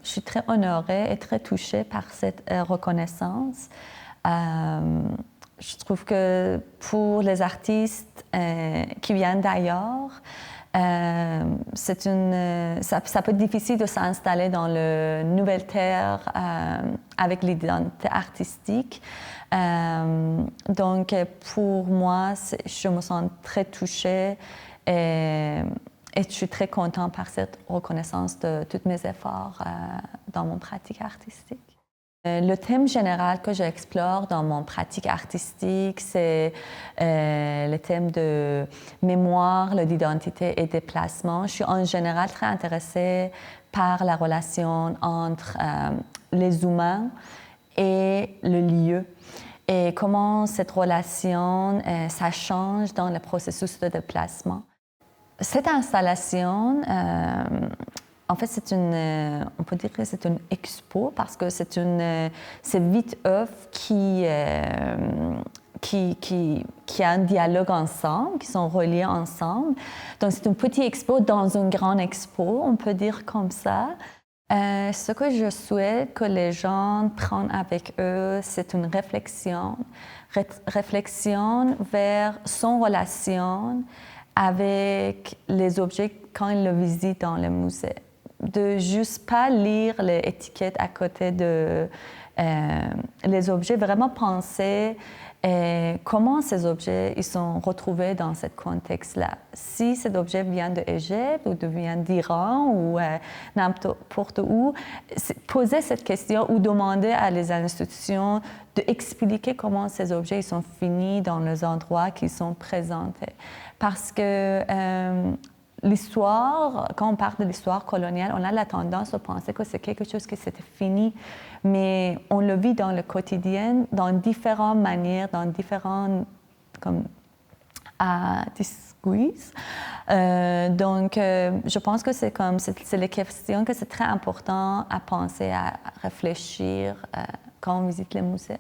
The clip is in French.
je suis très honorée et très touchée par cette reconnaissance. Je trouve que pour les artistes qui viennent d'ailleurs, ça peut être difficile de s'installer dans la nouvelle terre avec l'identité artistique. Donc, pour moi, je me sens très touchée et je suis très contente par cette reconnaissance de tous mes efforts dans mon pratique artistique. Le thème général que j'explore dans mon pratique artistique, c'est le thème de mémoire, d'identité et déplacement. Je suis en général très intéressée par la relation entre les humains et le lieu et comment cette relation, ça change dans le processus de déplacement. Cette installation, en fait, on peut dire que c'est une expo parce que c'est 8 œuvres qui a un dialogue ensemble, qui sont reliées ensemble. Donc, c'est une petite expo dans une grande expo, on peut dire comme ça. Ce que je souhaite que les gens prennent avec eux, c'est une réflexion vers son relation avec les objets quand ils le visitent dans le musée. De juste pas lire les étiquettes à côté de les objets, vraiment penser comment ces objets ils sont retrouvés dans ce contexte-là. Si cet objet vient d'Égypte ou vient d'Iran ou n'importe où, poser cette question ou demander à les institutions d'expliquer comment ces objets ils sont finis dans les endroits qui sont présentés. Parce que l'histoire, quand on parle de l'histoire coloniale, on a la tendance à penser que c'est quelque chose qui c'était fini, mais on le vit dans le quotidien, dans différentes manières, dans différentes discours. Donc, je pense que c'est les questions que c'est très important à penser, à réfléchir quand on visite les musées.